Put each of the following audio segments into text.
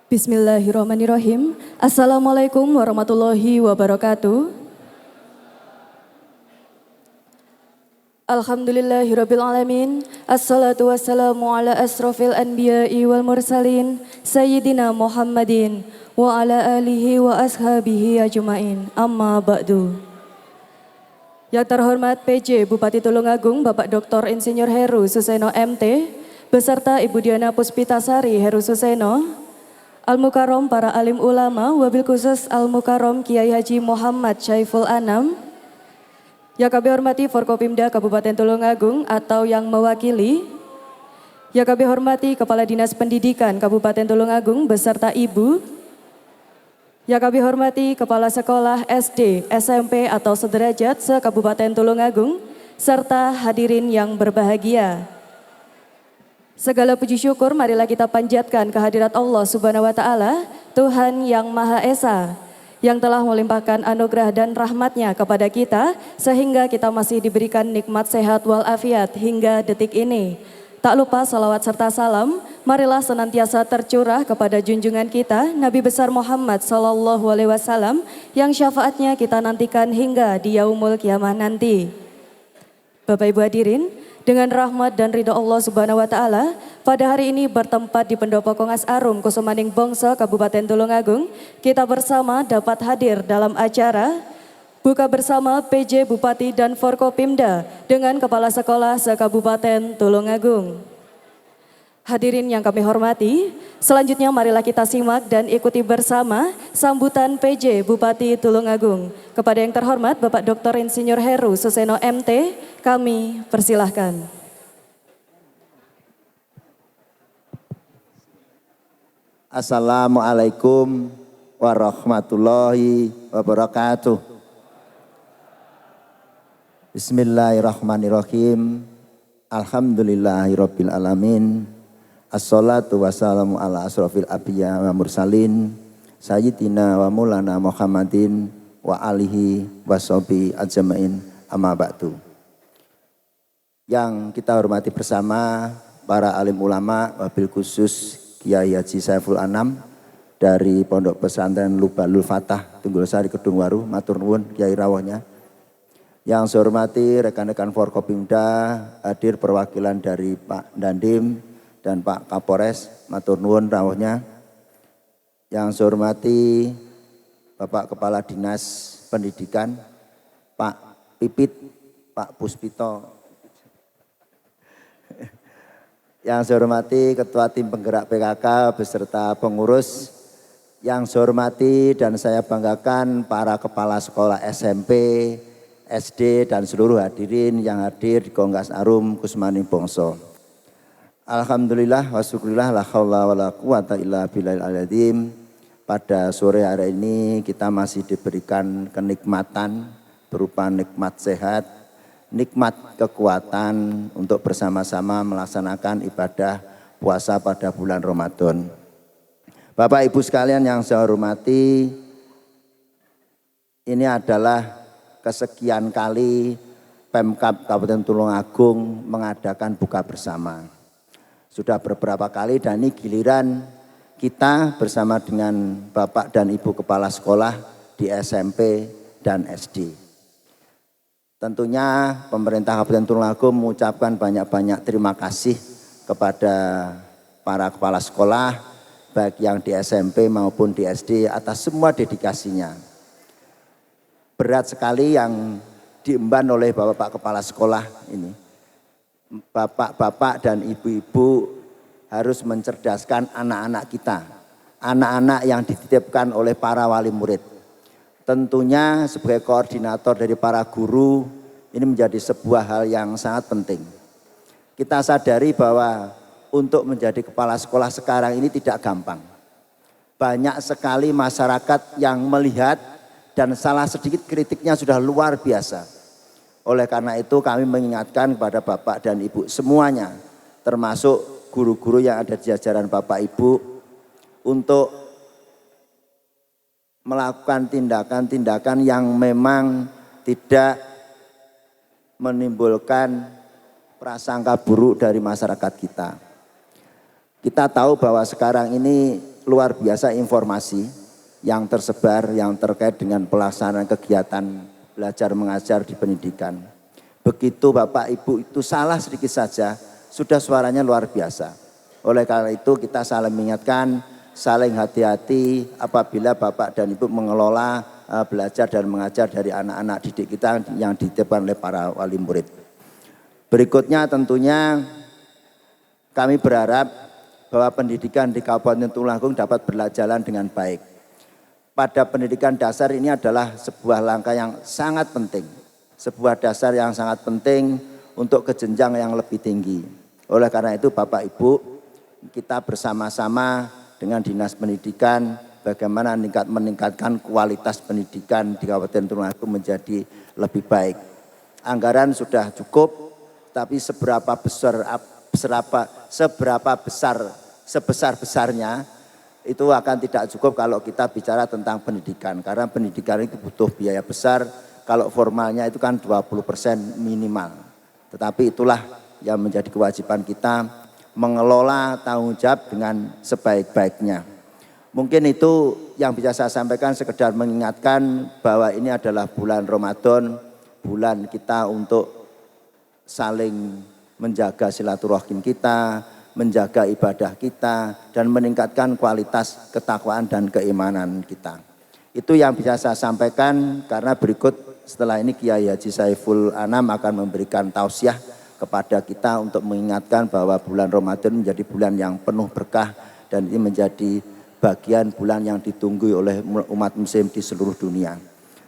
Bismillahirrahmanirrahim. Assalamualaikum warahmatullahi wabarakatuh. Alhamdulillahirabbil alamin. Assalatu wassalamu ala asrofil anbiya'i wal mursalin sayyidina Muhammadin wa ala alihi wa ashabihi ajmain. Amma ba'du. Yang terhormat PJ Bupati Tulungagung Bapak Dr. Insinyur Heru Suseno MT beserta Ibu Diana Puspitasari Heru Suseno, Al-Mukarrom para alim ulama, wabil khusus Al-Mukarrom Kiai Haji Muhammad Syaiful Anam, yang kami hormati Forkopimda Kabupaten Tulungagung atau yang mewakili, yang kami hormati Kepala Dinas Pendidikan Kabupaten Tulungagung beserta Ibu, yang kami hormati Kepala Sekolah SD, SMP atau sederajat se-Kabupaten Tulungagung, serta hadirin yang berbahagia. Segala puji syukur marilah kita panjatkan kehadirat Allah Subhanahu wa Ta'ala, Tuhan yang Maha Esa, yang telah melimpahkan anugerah dan rahmatnya kepada kita sehingga kita masih diberikan nikmat sehat walafiat hingga detik ini. Tak lupa salawat serta salam marilah senantiasa tercurah kepada junjungan kita Nabi besar Muhammad SAW yang syafaatnya kita nantikan hingga di yaumul kiamah nanti. Bapak Ibu hadirin, dengan rahmat dan ridho Allah Subhanahu wa Ta'ala, pada hari ini bertempat di Pendopo Kongas Arum Kusumaning Bongso Kabupaten Tulungagung, kita bersama dapat hadir dalam acara buka bersama PJ Bupati dan Forkopimda dengan Kepala Sekolah se-Kabupaten Tulungagung. Hadirin yang kami hormati, selanjutnya marilah kita simak dan ikuti bersama sambutan PJ Bupati Tulungagung. Kepada yang terhormat Bapak Dr. Insinyur Heru Suseno MT, kami persilahkan. Assalamualaikum warahmatullahi wabarakatuh. Bismillahirrahmanirrahim. Alhamdulillahirabbil alamin. Assalatu wassalamu ala asrofil anbiya wa mursalin sayyidina wa maulana Muhammadin wa alihi washabi ajmain amma ba'du. Yang kita hormati bersama para alim ulama, wabil khusus Kiai Haji Syaiful Anam dari Pondok Pesantren Lubalul Fatah Tunggulsari Kedung Waru, matur nuwun Kiai rawuhnya. Yang saya hormati rekan-rekan Forkopimda, hadir perwakilan dari Pak Dandim dan Pak Kapolres, matur nuwun rawuhnya. Yang saya hormati Bapak Kepala Dinas Pendidikan, Pak Pipit, Pak Puspito. Yang saya hormati Ketua Tim Penggerak PKK beserta pengurus. Yang saya hormati dan saya banggakan para kepala sekolah SMP, SD dan seluruh hadirin yang hadir di Kongas Arum Kusumaning Bongso. Alhamdulillah wa syukurillah la haula wa la quwata illa billahil azim. Pada sore hari ini kita masih diberikan kenikmatan berupa nikmat sehat, nikmat kekuatan untuk bersama-sama melaksanakan ibadah puasa pada bulan Ramadan. Bapak Ibu sekalian yang saya hormati, ini adalah kesekian kali Pemkab Kabupaten Tulungagung mengadakan buka bersama. Sudah beberapa kali dan ini giliran kita bersama dengan Bapak dan Ibu Kepala Sekolah di SMP dan SD. Tentunya pemerintah Kabupaten Tulungagung mengucapkan banyak-banyak terima kasih kepada para kepala sekolah baik yang di SMP maupun di SD atas semua dedikasinya. Berat sekali yang diemban oleh Bapak Kepala Sekolah ini. Bapak-bapak dan ibu-ibu harus mencerdaskan anak-anak kita. Anak-anak yang dititipkan oleh para wali murid. Tentunya sebagai koordinator dari para guru, ini menjadi sebuah hal yang sangat penting. Kita sadari bahwa untuk menjadi kepala sekolah sekarang ini tidak gampang. Banyak sekali masyarakat yang melihat dan salah sedikit kritiknya sudah luar biasa. Oleh karena itu kami mengingatkan kepada Bapak dan Ibu semuanya, termasuk guru-guru yang ada di jajaran Bapak Ibu, untuk melakukan tindakan-tindakan yang memang tidak menimbulkan prasangka buruk dari masyarakat kita. Kita tahu bahwa sekarang ini luar biasa informasi yang tersebar yang terkait dengan pelaksanaan kegiatan belajar mengajar di pendidikan. Begitu Bapak Ibu itu salah sedikit saja, sudah suaranya luar biasa. Oleh karena itu kita saling mengingatkan, saling hati-hati apabila Bapak dan Ibu mengelola belajar dan mengajar dari anak-anak didik kita yang dititipkan oleh para wali murid. Berikutnya tentunya kami berharap bahwa pendidikan di Kabupaten Tulungagung dapat berjalan dengan baik. Pada pendidikan dasar ini adalah sebuah langkah yang sangat penting. Sebuah dasar yang sangat penting untuk ke jenjang yang lebih tinggi. Oleh karena itu Bapak Ibu, kita bersama-sama dengan Dinas Pendidikan bagaimana meningkatkan kualitas pendidikan di Kabupaten Tulungagung menjadi lebih baik. Anggaran sudah cukup, tapi sebesar-besarnya itu akan tidak cukup kalau kita bicara tentang pendidikan. Karena pendidikan itu butuh biaya besar, kalau formalnya itu kan 20% minimal. Tetapi itulah yang menjadi kewajiban kita, mengelola tanggung jawab dengan sebaik-baiknya. Mungkin itu yang bisa saya sampaikan, sekedar mengingatkan bahwa ini adalah bulan Ramadan, bulan kita untuk saling menjaga silaturahim kita, menjaga ibadah kita, dan meningkatkan kualitas ketakwaan dan keimanan kita. Itu yang bisa saya sampaikan, karena berikut setelah ini Kiai Haji Saiful Anam akan memberikan tausiah kepada kita untuk mengingatkan bahwa bulan Ramadan menjadi bulan yang penuh berkah dan ini menjadi bagian bulan yang ditunggu oleh umat muslim di seluruh dunia.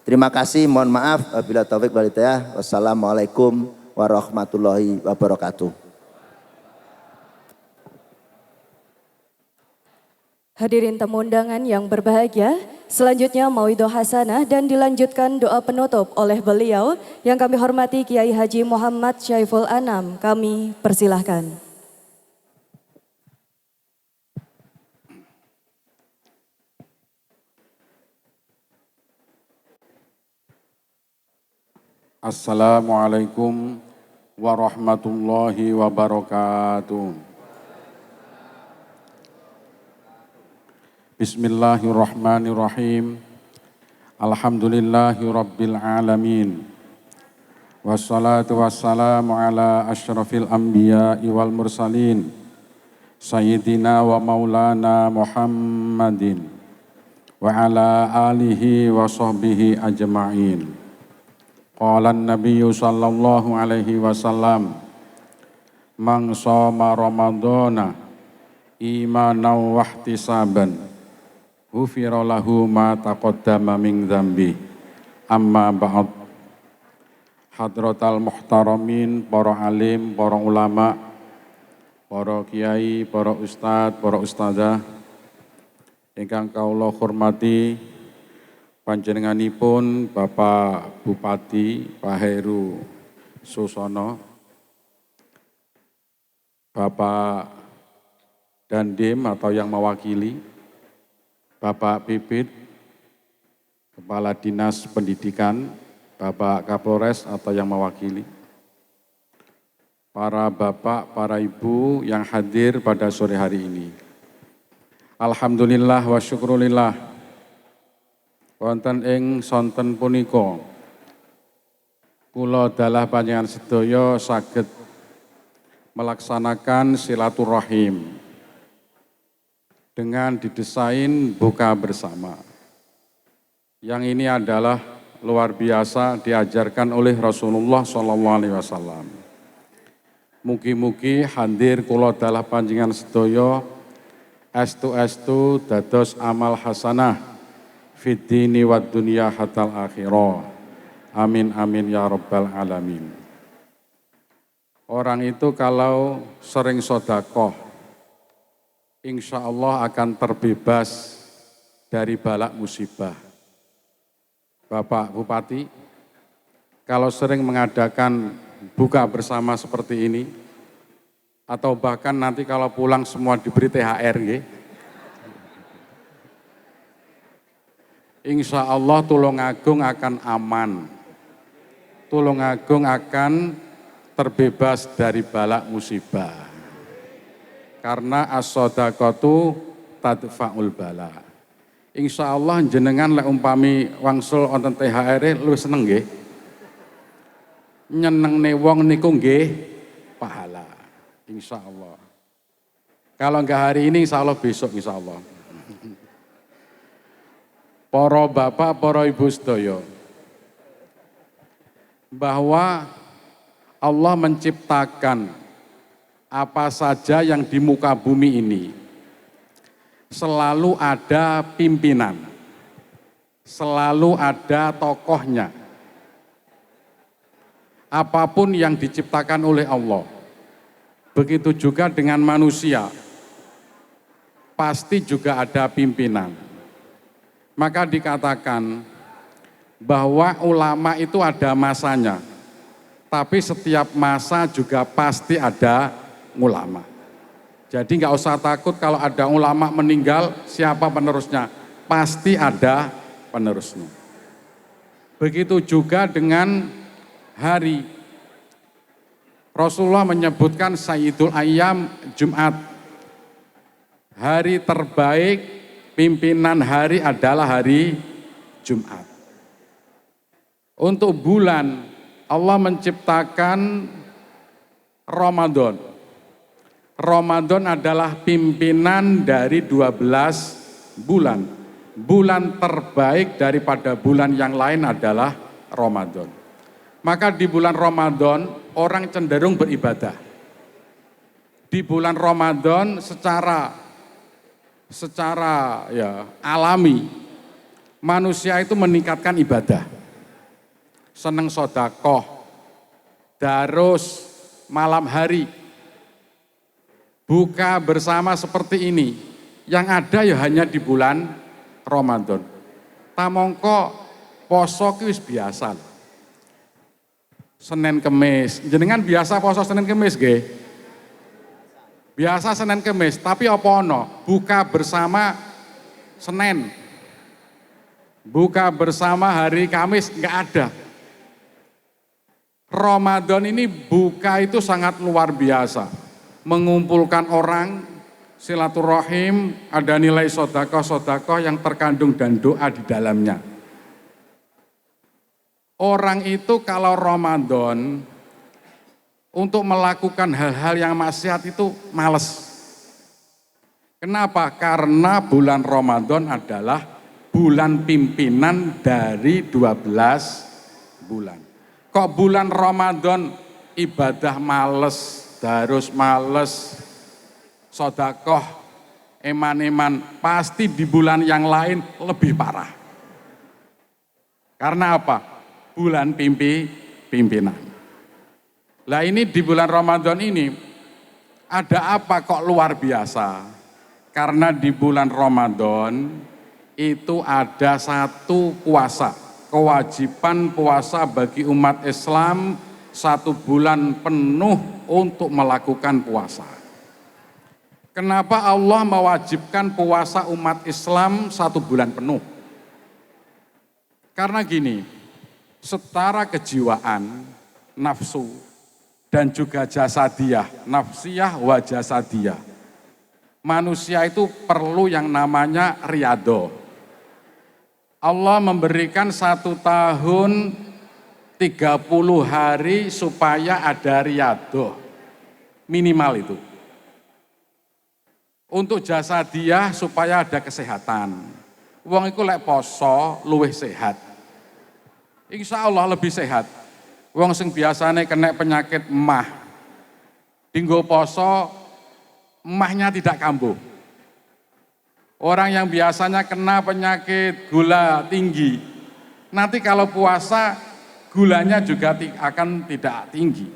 Terima kasih, mohon maaf apabila taufik wal hidayah. Wassalamualaikum warahmatullahi wabarakatuh. Hadirin tamu undangan yang berbahagia, selanjutnya mauidhah hasanah dan dilanjutkan doa penutup oleh beliau yang kami hormati Kiai Haji Muhammad Syaiful Anam. Kami persilahkan. Assalamualaikum warahmatullahi wabarakatuh. Bismillahirrahmanirrahim. Alhamdulillahi rabbil alamin. Wassalatu wassalamu ala asyrafil anbiya'i wal mursalin. Sayyidina wa maulana Muhammadin. Wa ala alihi wa sahbihi ajma'in. Qala an-nabiyyu sallallahu alaihi wasallam, man shoma ramadhana imanan wa ihtisaban ghufira lahu ma taqaddama min dzambi. Amma ba'd. Hadratal muhtaramin, para alim, para ulama, para kiai, para ustadz, para ustadzah ingkang kaula hormati, panjenenganipun Bapak Bupati Pak Heru Susono, Bapak Dandim atau yang mewakili, Bapak Bibit, Kepala Dinas Pendidikan, Bapak Kapolres atau yang mewakili, para bapak, para ibu yang hadir pada sore hari ini. Alhamdulillah wa syukrulillah. Wonten ing sonten punika kula dalah panjenengan sedaya saged melaksanakan silaturahim dengan didesain buka bersama. Yang ini adalah luar biasa diajarkan oleh Rasulullah SAW. Mugi-mugi hadir kula dalah panjenengan sedaya estu-estu dados amal hasanah fid dini wad dunya hatal akhirah. Amin amin ya rabbal alamin. Orang itu kalau sering sedekah, insya Allah akan terbebas dari balak musibah. Bapak Bupati, kalau sering mengadakan buka bersama seperti ini, atau bahkan nanti kalau pulang semua diberi THR, insya Allah Tulungagung akan aman. Tulungagung akan terbebas dari balak musibah. Karena as-shadaqatu tadfa'ul bala. Insyaallah jenengan lek umpami wangsul wonten THR luwih seneng nggih. Nyenengne wong niku nggih pahala. Insyaallah. Kalau enggak hari ini insyaallah besok insyaallah. Para bapak, para ibu sedaya, bahwa Allah menciptakan apa saja yang di muka bumi ini selalu ada pimpinan, selalu ada tokohnya. Apapun yang diciptakan oleh Allah, begitu juga dengan manusia, pasti juga ada pimpinan. Maka dikatakan bahwa ulama itu ada masanya, tapi setiap masa juga pasti ada ulama. Jadi nggak usah takut kalau ada ulama meninggal, siapa penerusnya? Pasti ada penerusnya. Begitu juga dengan hari. Rasulullah menyebutkan Sayyidul Ayyam Jumat. Hari terbaik pimpinan hari adalah hari Jumat. Untuk bulan, Allah menciptakan Ramadan. Ramadan adalah pimpinan dari 12 bulan. Bulan terbaik daripada bulan yang lain adalah Ramadan. Maka di bulan Ramadan orang cenderung beribadah. Di bulan Ramadan secara alami manusia itu meningkatkan ibadah. Seneng sodakoh, darus malam hari, buka bersama seperti ini. Yang ada ya hanya di bulan Ramadan. Tamongko poso ki wis biasa. Senin Kemis, jenengan biasa poso Senin Kemis nggih? Biasa Senin Kemis, tapi apa ono? Buka bersama Senin. Buka bersama hari Kamis enggak ada. Ramadan ini buka itu sangat luar biasa. Mengumpulkan orang, silaturahim, ada nilai sodakoh yang terkandung dan doa di dalamnya. Orang itu kalau Ramadan untuk melakukan hal-hal yang maksiat itu males. Kenapa? Karena bulan Ramadan adalah bulan pimpinan dari 12 bulan. Kok bulan Ramadan ibadah males, darus males, sodakoh, eman-eman, pasti di bulan yang lain lebih parah. Karena apa? Bulan pimpinan. Lah ini di bulan Ramadan ini ada apa kok luar biasa? Karena di bulan Ramadan itu ada satu puasa, kewajiban puasa bagi umat Islam 1 bulan penuh untuk melakukan puasa. Kenapa Allah mewajibkan puasa umat Islam 1 bulan penuh? Karena gini, setara kejiwaan, nafsu, dan juga jasadiyah, nafsiyah wa jasadiyah. Manusia itu perlu yang namanya riyadhah. Allah memberikan 1 tahun 30 hari supaya ada riyadhah. Minimal itu. Untuk jasadiyah supaya ada kesehatan. Wong iku lek poso luwih sehat. Insya Allah lebih sehat. Wong sing biasane kena penyakit emah, dinggo poso emahnya tidak kambuh. Orang yang biasanya kena penyakit gula tinggi, nanti kalau puasa gulanya juga akan tidak tinggi,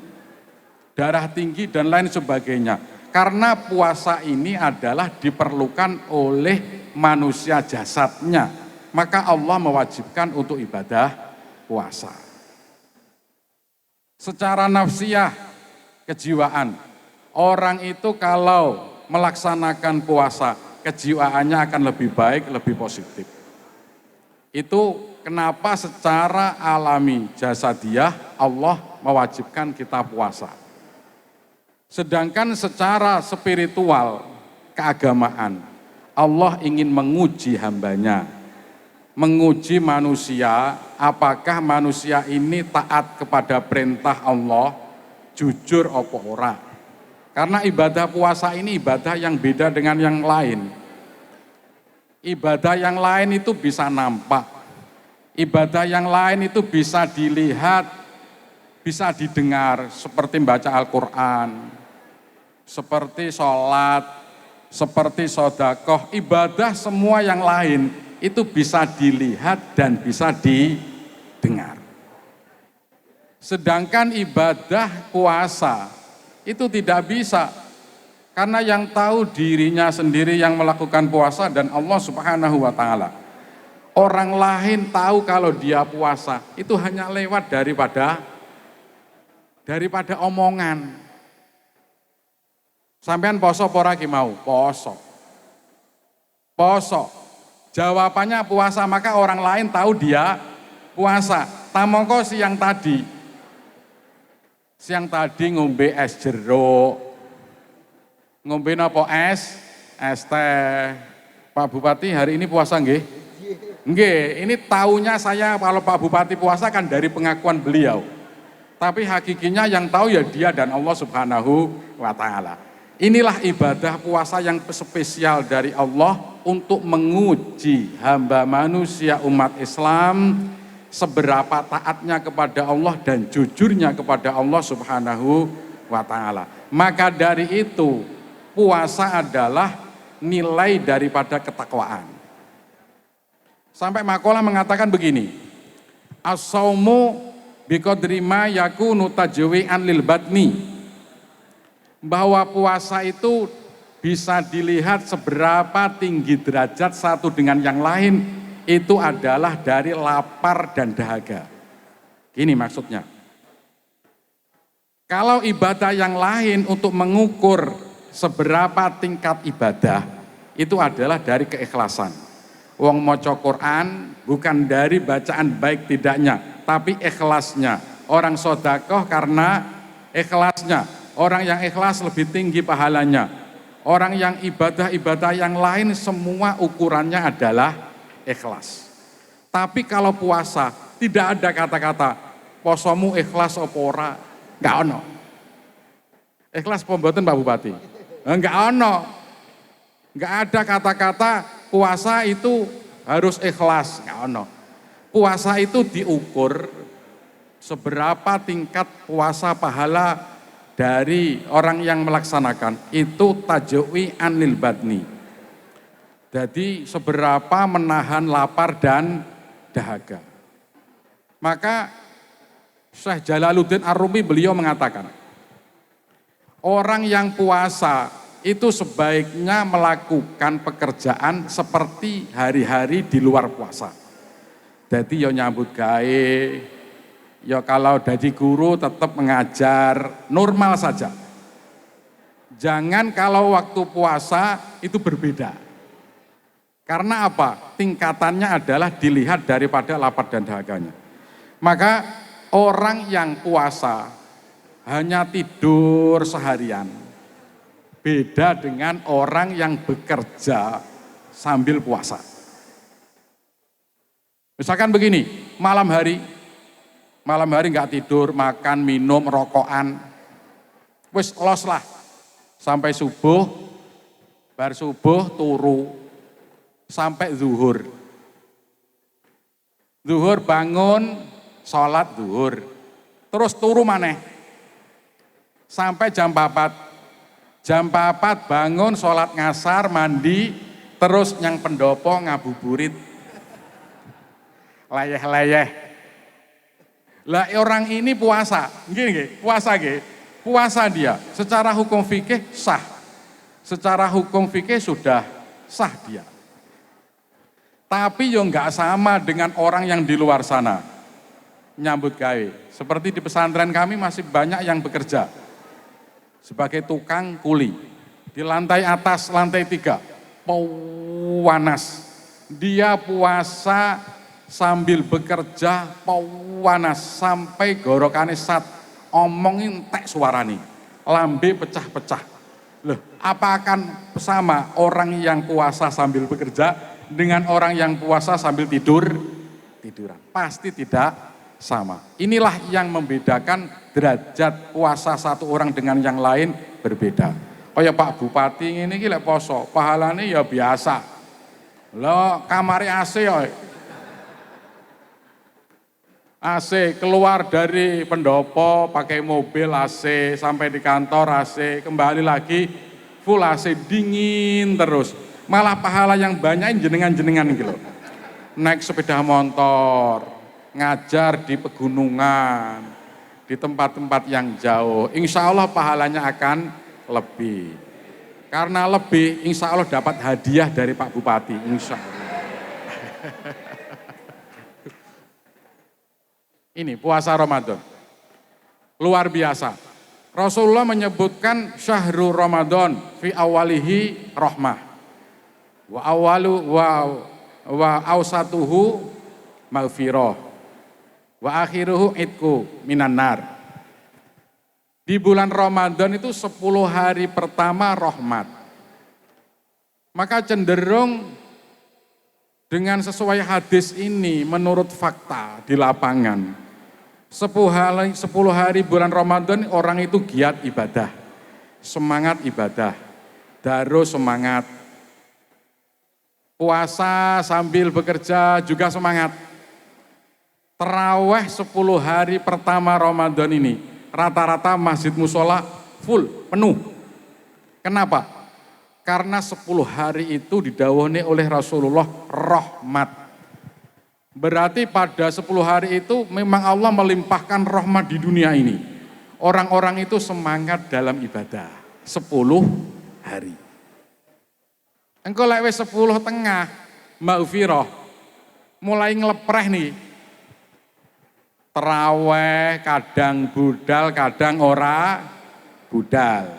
darah tinggi dan lain sebagainya. Karena puasa ini adalah diperlukan oleh manusia jasadnya, maka Allah mewajibkan untuk ibadah puasa. Secara nafsiyah, kejiwaan, orang itu kalau melaksanakan puasa, kejiwaannya akan lebih baik, lebih positif. Itu kenapa secara alami jasadiyah Allah mewajibkan kita puasa. Sedangkan secara spiritual, keagamaan, Allah ingin menguji hambanya, menguji manusia, apakah manusia ini taat kepada perintah Allah, jujur apa ora. Karena ibadah puasa ini ibadah yang beda dengan yang lain. Ibadah yang lain itu bisa nampak, ibadah yang lain itu bisa dilihat, bisa didengar, seperti membaca Al-Quran, seperti sholat, seperti sodakoh. Ibadah semua yang lain itu bisa dilihat dan bisa didengar. Sedangkan ibadah puasa itu tidak bisa, karena yang tahu dirinya sendiri yang melakukan puasa dan Allah Subhanahu wa Ta'ala. Orang lain tahu kalau dia puasa itu hanya lewat daripada omongan. Sampean poso pora ki mau? Poso. Jawabannya puasa, maka orang lain tahu dia puasa. Tamongko siang tadi ngombe es jeruk. Ngombe napa es? Es teh. Pak Bupati hari ini puasa nggih? Nggih, ini taunya saya kalau Pak Bupati puasa kan dari pengakuan beliau. Tapi hakikinya yang tahu ya dia dan Allah Subhanahu wa Ta'ala. Inilah ibadah puasa yang spesial dari Allah untuk menguji hamba manusia umat Islam seberapa taatnya kepada Allah dan jujurnya kepada Allah Subhanahu wa Ta'ala. Maka dari itu puasa adalah nilai daripada ketakwaan. Sampai Makola mengatakan begini, as-saumu biqadri ma yakunu tajwi'an lil batni, bahwa puasa itu bisa dilihat seberapa tinggi derajat satu dengan yang lain, itu adalah dari lapar dan dahaga. Ini maksudnya. Kalau ibadah yang lain untuk mengukur seberapa tingkat ibadah, itu adalah dari keikhlasan. Wong maca Quran bukan dari bacaan baik tidaknya, tapi ikhlasnya. Orang sodakoh karena ikhlasnya. Orang yang ikhlas lebih tinggi pahalanya. Orang yang ibadah-ibadah yang lain semua ukurannya adalah ikhlas. Tapi kalau puasa tidak ada kata-kata posomu ikhlas apa ora, enggak ono. Ikhlas apa mboten Pak Bupati? Enggak ono. Enggak ada kata-kata puasa itu harus ikhlas, enggak ono. Puasa itu diukur seberapa tingkat puasa pahala dari orang yang melaksanakan, itu tajwi anil badni. Jadi seberapa menahan lapar dan dahaga. Maka Syekh Jalaluddin Ar-Rumi beliau mengatakan, orang yang puasa itu sebaiknya melakukan pekerjaan seperti hari-hari di luar puasa. Jadi ya nyambut gawe, ya kalau jadi guru tetap mengajar, normal saja. Jangan kalau waktu puasa itu berbeda. Karena apa? Tingkatannya adalah dilihat daripada lapar dan dahaganya. Maka orang yang puasa hanya tidur seharian, beda dengan orang yang bekerja sambil puasa. Misalkan begini, malam hari nggak tidur, makan, minum, rokokan, wis los lah sampai subuh, bar subuh turu sampai zuhur. Zuhur bangun, sholat zuhur, terus turu maneh sampai jam 4. Jam 4 bangun, sholat ngasar, mandi, terus nyang pendopo ngabuburit. Layeh-layeh. Lah orang ini puasa, gini, puasa dia. Secara hukum fikih sah. Secara hukum fikih sudah sah dia. Tapi yo nggak sama dengan orang yang di luar sana. Nyambut gawe. Seperti di pesantren kami masih banyak yang bekerja sebagai tukang kuli. Di lantai atas, lantai 3, panas. Dia puasa sambil bekerja, panas. Sampai gorokane sat, omongin tek suarani. Lambe pecah-pecah. Loh, apa akan sama orang yang puasa sambil bekerja dengan orang yang puasa sambil tiduran? Pasti tidak sama. Inilah yang membedakan derajat puasa satu orang dengan yang lain berbeda. Kayak Pak Bupati ini lek poso, pahalane ya biasa. Lo kamare AC ya. AC keluar dari pendopo pakai mobil AC sampai di kantor AC, kembali lagi full AC dingin terus. Malah pahala yang banyak jenengan-jenengan gitu loh. Naik sepeda motor, ngajar di pegunungan, di tempat-tempat yang jauh. Insya Allah pahalanya akan lebih. Karena lebih, insya Allah dapat hadiah dari Pak Bupati, insya Allah. Ini puasa Ramadan. Luar biasa. Rasulullah menyebutkan syahrul Ramadan fi awalihi rahmah. Wa awsatuhu maghfirah. Wa akhiruhu itku minan nar. Di bulan Ramadan itu 10 hari pertama rahmat. Maka cenderung dengan sesuai hadis ini menurut fakta di lapangan. 10 hari bulan Ramadan orang itu giat ibadah, semangat ibadah, daru semangat, puasa sambil bekerja juga semangat. Taraweh 10 hari pertama Ramadan ini, rata-rata masjid musola full, penuh. Kenapa? Karena 10 hari itu didawuhi oleh Rasulullah rahmat. Berarti pada 10 hari itu memang Allah melimpahkan rahmat di dunia ini. Orang-orang itu semangat dalam ibadah. 10 hari. Engkau lek wis 10 tengah, maghfirah, mulai ngelepreh nih. Teraweh kadang budal, kadang ora budal.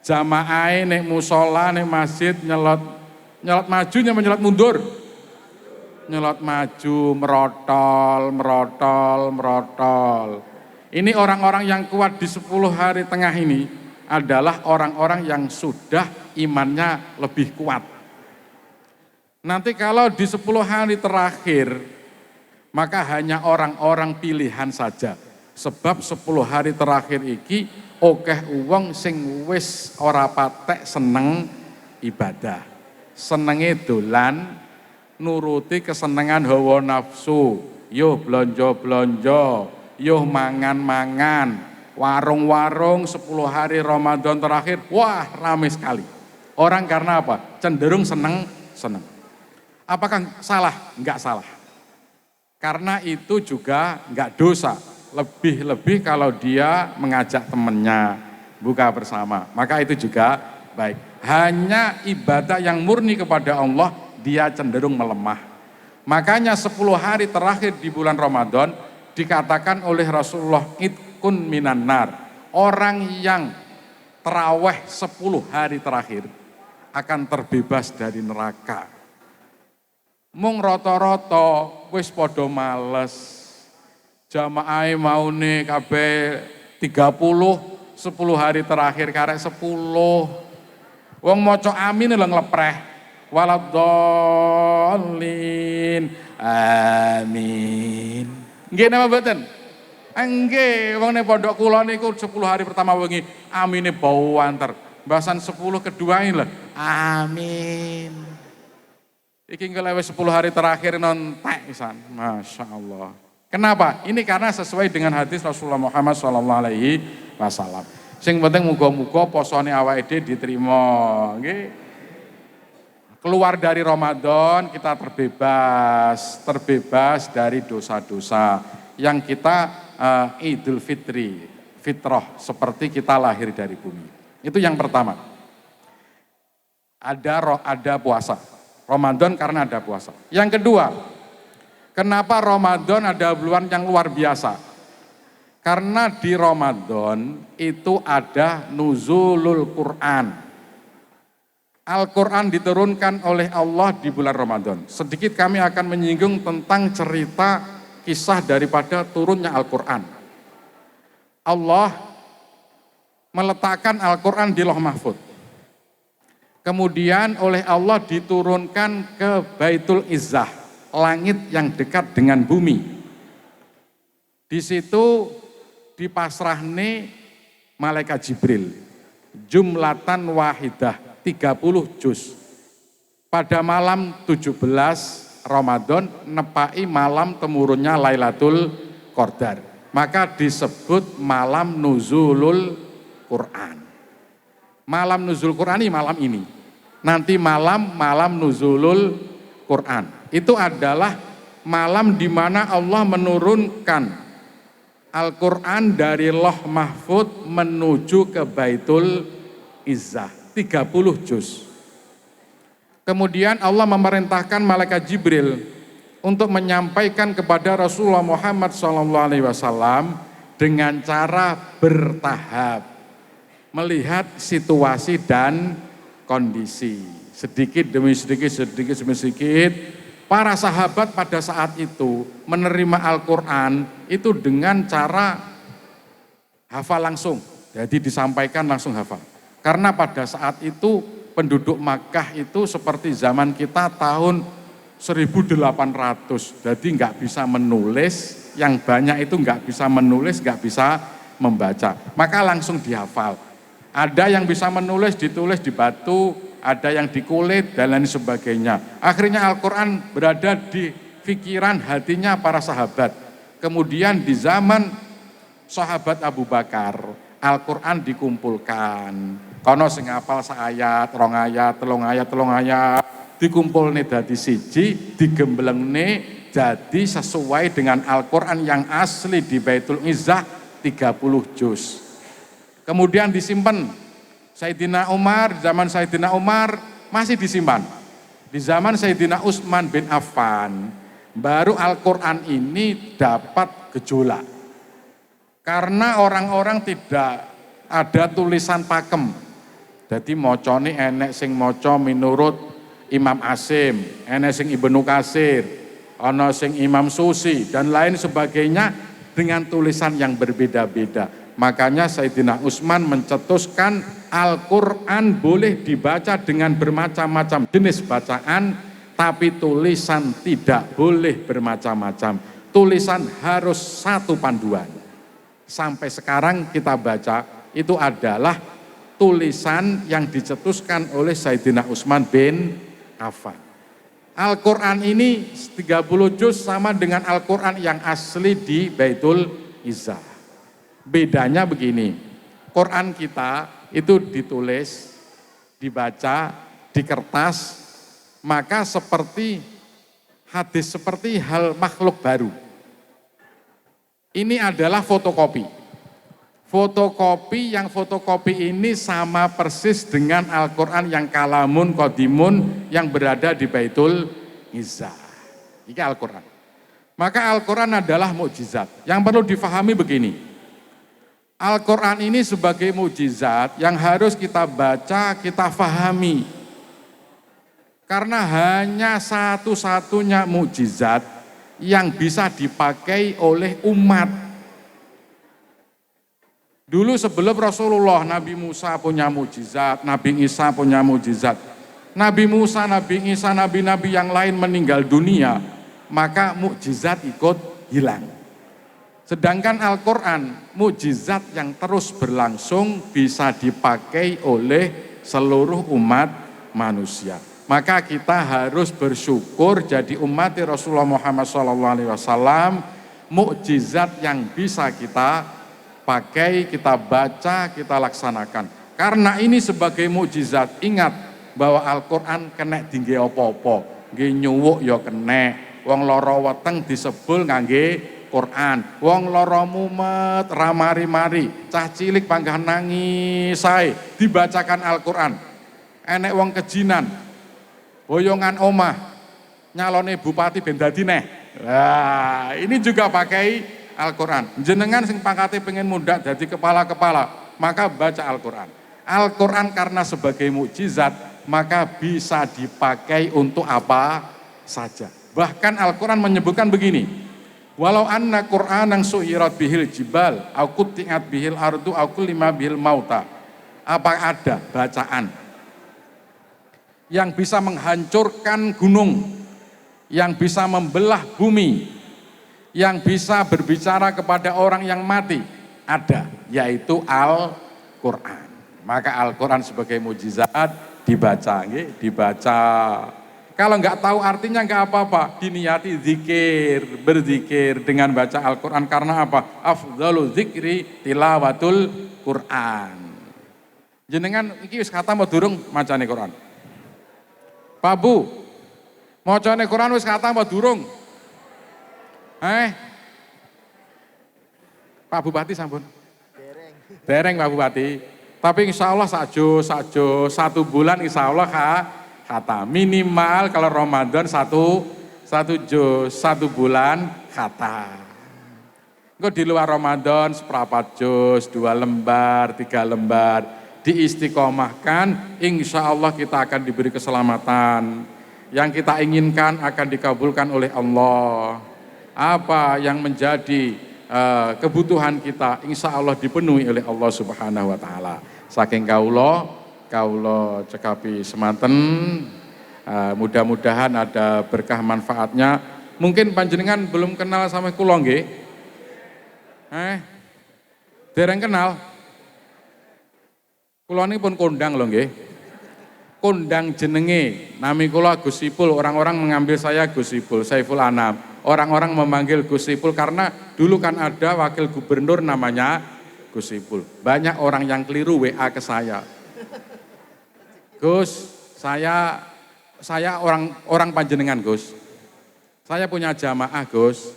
Jamaah nek musola, nek masjid nyelot maju nyelot mundur. Nyelot maju, merotol. Ini orang-orang yang kuat di 10 hari tengah ini adalah orang-orang yang sudah imannya lebih kuat. Nanti kalau di 10 hari terakhir, maka hanya orang-orang pilihan saja. Sebab 10 hari terakhir iki, okeh wong sing wis ora patek seneng ibadah. Senenge dolan, nuruti kesenangan hawa nafsu, yuh blonjo-blonjo, yuh mangan-mangan, warung-warung 10 hari Ramadan terakhir, wah ramai sekali. Orang karena apa? Cenderung seneng. Apakah salah? Enggak salah. Karena itu juga enggak dosa. Lebih-lebih kalau dia mengajak temannya buka bersama, maka itu juga baik. Hanya ibadah yang murni kepada Allah, dia cenderung melemah. Makanya 10 hari terakhir di bulan Ramadan dikatakan oleh Rasulullah itkun minan nar. Orang yang terawih 10 hari terakhir akan terbebas dari neraka. Mung roto-roto wis podo males. Jamaah maune kabeh 30 10 hari terakhir karek 10. Wong maca amin lho nglepreh. Waladhdallin amin. Nggih napa mboten? Nggih, wong nek pondok kula niku 10 hari pertama wengi amine bau anter. Bahasan 10 kedua ini lho. Amin. Iki engko wis 10 hari terakhir nontek pisan. Masya Allah. Kenapa? Ini karena sesuai dengan hadis Rasulullah Muhammad SAW. Sing penting muga-muga posone awake dhewe diterima. Nggih. Keluar dari Ramadan kita terbebas dari dosa-dosa yang kita Idul Fitri, fitrah seperti kita lahir dari bumi. Itu yang pertama. Ada puasa. Ramadan karena ada puasa. Yang kedua, kenapa Ramadan ada bulan yang luar biasa? Karena di Ramadan itu ada nuzulul Quran. Al-Quran diturunkan oleh Allah di bulan Ramadan. Sedikit kami akan menyinggung tentang cerita kisah daripada turunnya Al-Quran. Allah meletakkan Al-Quran di Lauh Mahfuz. Kemudian oleh Allah diturunkan ke Baitul Izzah, langit yang dekat dengan bumi. Di situ dipasrahne malaikat Jibril, jumlatan wahidah, 30 juz. Pada malam 17 Ramadan, nepai malam temurunnya Lailatul Qadar. Maka disebut malam nuzulul Quran. Malam nuzul Quran ini malam ini. Nanti malam nuzulul Quran. Itu adalah malam di mana Allah menurunkan Al-Quran dari Loh Mahfud menuju ke Baitul Izzah, 30 juz. Kemudian Allah memerintahkan malaikat Jibril untuk menyampaikan kepada Rasulullah Muhammad SAW dengan cara bertahap, melihat situasi dan kondisi. Sedikit demi sedikit, para sahabat pada saat itu menerima Al-Quran itu dengan cara hafal langsung. Jadi disampaikan langsung hafal. Karena pada saat itu penduduk Makkah itu seperti zaman kita tahun 1800. Jadi nggak bisa menulis, yang banyak itu nggak bisa menulis, nggak bisa membaca. Maka langsung dihafal. Ada yang bisa menulis, ditulis di batu, ada yang di kulit, dan lain sebagainya. Akhirnya Al-Quran berada di pikiran hatinya para sahabat. Kemudian di zaman sahabat Abu Bakar, Al-Quran dikumpulkan. Kono sing hafal saayat, rong ayat, telung ayat, dikumpulne dadi siji, digemblenge jadi sesuai dengan Al-Quran yang asli di Baitul Izzah 30 juz. Kemudian disimpan. Sayyidina Umar, zaman Sayyidina Umar masih disimpan. Di zaman Sayyidina Utsman bin Affan, baru Al-Quran ini dapat gejolak. Karena orang-orang tidak ada tulisan pakem. Jadi mocone enek sing moco menurut Imam Asim, enek sing Ibnu Katsir, ana sing Imam Susi, dan lain sebagainya dengan tulisan yang berbeda-beda. Makanya Sayyidina Utsman mencetuskan Al-Quran boleh dibaca dengan bermacam-macam jenis bacaan, tapi tulisan tidak boleh bermacam-macam. Tulisan harus satu panduan. Sampai sekarang kita baca, itu adalah tulisan yang dicetuskan oleh Sayyidina Utsman bin Affan. Al-Quran ini 30 juz sama dengan Al-Quran yang asli di Baitul Izzah. Bedanya begini, Quran kita itu ditulis, dibaca, di kertas, maka seperti hadis, seperti hal makhluk baru. Ini adalah fotokopi. Fotokopi, yang fotokopi ini sama persis dengan Al-Quran yang kalamun qadimun yang berada di Baitul Izzah. Ini Al-Quran. Maka Al-Quran adalah mukjizat. Yang perlu difahami begini, Al-Quran ini sebagai mukjizat yang harus kita baca, kita fahami. Karena hanya satu-satunya mukjizat yang bisa dipakai oleh umat. Dulu sebelum Rasulullah, Nabi Musa punya mukjizat, Nabi Isa punya mukjizat. Nabi Musa, Nabi Isa, nabi-nabi yang lain meninggal dunia, maka mukjizat ikut hilang. Sedangkan Al-Quran, mukjizat yang terus berlangsung bisa dipakai oleh seluruh umat manusia. Maka kita harus bersyukur jadi umat Rasulullah Muhammad SAW, mukjizat yang bisa kita pakai, kita baca, kita laksanakan. Karena ini sebagai mukjizat, ingat bahwa Al-Quran kena tinggi apa-apa. Nggih nyuwuk ya kena, wong lara weteng disebul ngangge Quran, wong lara mumet ramari-mari, cah cilik panggah nangis sae dibacakan Al-Quran. Enek wong kejinan, boyongan omah, nyalone bupati ben dadi neh. Nah, ini juga pakai Al-Quran. Jenengan sing pangkate pengen muda jadi kepala-kepala, maka baca Al-Quran. Al-Quran karena sebagai mukjizat, maka bisa dipakai untuk apa saja. Bahkan Al-Quran menyebutkan begini, walau anna Qur'anan suyirat bihil jibal, au qutti'at bihil ardu, au kullima bihil mauta. Apa ada bacaan yang bisa menghancurkan gunung, yang bisa membelah bumi, yang bisa berbicara kepada orang yang mati, ada, yaitu Al-Quran. Maka Al-Quran sebagai mujizat dibaca, dibaca. Kalau nggak tahu artinya nggak apa-apa, diniati zikir, berzikir dengan baca Al-Quran. Karena apa? Afdhalu zikri tilawatul Quran. Jenengan iki wis kata mau durung macane Quran. Pak Bu, macane Quran wis kata mau durung? Pak Bupati sampun? Dereng Pak Bupati. Tapi insya Allah sajo 1 bulan insya Allah kata. Minimal kalau Ramadan satu juz, 1 bulan kata. Engko di luar Ramadan seperempat juz, 2 lembar, 3 lembar. Diistiqomahkan, insya Allah kita akan diberi keselamatan. Yang kita inginkan akan dikabulkan oleh Allah. Apa yang menjadi kebutuhan kita, insya Allah dipenuhi oleh Allah Subhanahu wa Ta'ala. Saking kaulo cekapi semanten, mudah-mudahan ada berkah manfaatnya. Mungkin panjenengan belum kenal sama kula nggih? Dereng kenal? Kula ini pun kondang lho nggih. Kondang jenenge, nami kula Gus Ipul, orang-orang mengambil saya Gus Ipul, Saiful Anam. Orang-orang memanggil Gus Ipul karena dulu kan ada wakil gubernur namanya Gus Ipul. Banyak orang yang keliru WA ke saya. Gus, saya orang panjenengan Gus. Saya punya jamaah Gus,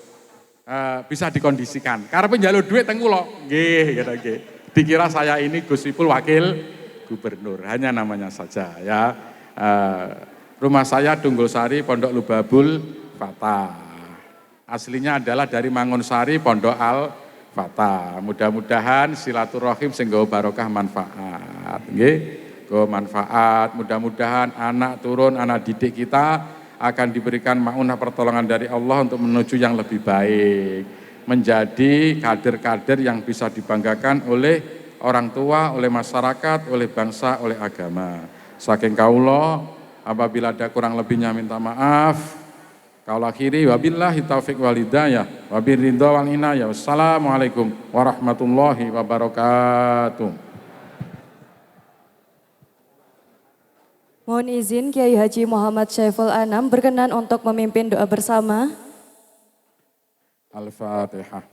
bisa dikondisikan. Karena njaluk duit teng kula. Nggih, nggih. Dikira saya ini Gus Ipul wakil gubernur, hanya namanya saja ya. Rumah saya Tunggulsari, Pondok Lubabul Fatah. Aslinya adalah dari Mangunsari, Pondok Al Fatah. Mudah-mudahan silaturahim sehingga barokah manfaat. Nggih, go manfaat. Mudah-mudahan anak turun, anak didik kita akan diberikan maunah pertolongan dari Allah untuk menuju yang lebih baik. Menjadi kader-kader yang bisa dibanggakan oleh orang tua, oleh masyarakat, oleh bangsa, oleh agama. Saking kaula, apabila ada kurang lebihnya minta maaf. Kaula akhiri wabillahi taufiq wal hidayah, wabirridha wal inayah. Wassalamualaikum warahmatullahi wabarakatuh. Mohon izin Kiai Haji Muhammad Syaiful Anam berkenan untuk memimpin doa bersama. Al-Fatihah.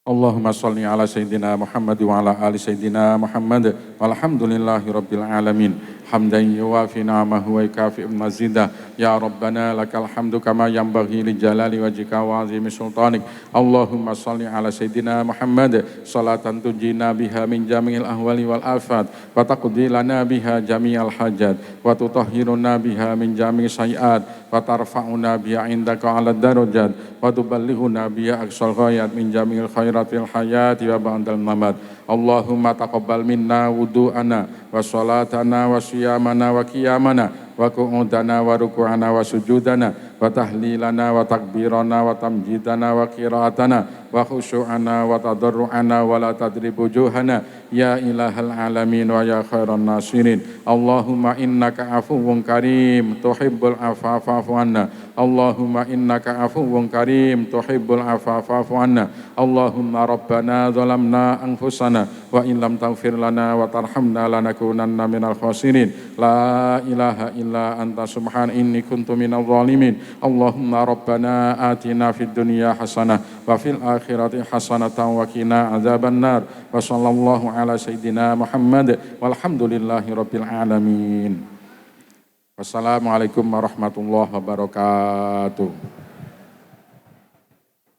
Allahumma sholli ala Sayyidina Muhammad wa ala ali Sayyidina Muhammad walhamdulillahi rabbil alamin hamdan yuwafi ni'amahu wa yukafi mazidah ya Rabbana lakal hamdu kama yanbaghi li jalali wajhika wa azimi sultanik. Allahumma sholli ala Sayyidina Muhammad salatan tunjina biha min jami'il ahwali wal afat wa taqdi lana biha jami'al hajat wa tutahhiruna biha min jami'i sayiat wa tarfa'una biha indaka ala darajat wa tuballighuna biha aqsal ghayat min jami'il khairat fil hayati wa ba'dal mamat. Allahumma taqabbal minna wudu'ana wa salatana wa siyamana wa qiyamana wa qu'udana wa ruku'ana wa sujudana wa tahlilana wa takbirana wa tamjidana wa qira'atana wa khusyu'ana wa tadarru'ana wa la tadrib wujuhana ya ilahal alamin wa ya khairan nasirin. Allahumma innaka afuwwun karim tuhibbul afwa fa'fu anna. Allahumma innaka afuwwun karim tuhibbul afwa fa'fu anna. Allahumma rabbana zalamna anfusana wa in lam taghfir lana wa tarhamna lanakunanna minal khasirin. La ilaha illa anta subhan inni kuntu minadh dhalimin. Allahumma rabbana atina fid dunya hasanah wa fil akhirati hasanatan wa qina adzabannar. Wa sallallahu ala sayyidina Muhammad walhamdulillahi rabbil alamin. Wassalamualaikum warahmatullahi wabarakatuh.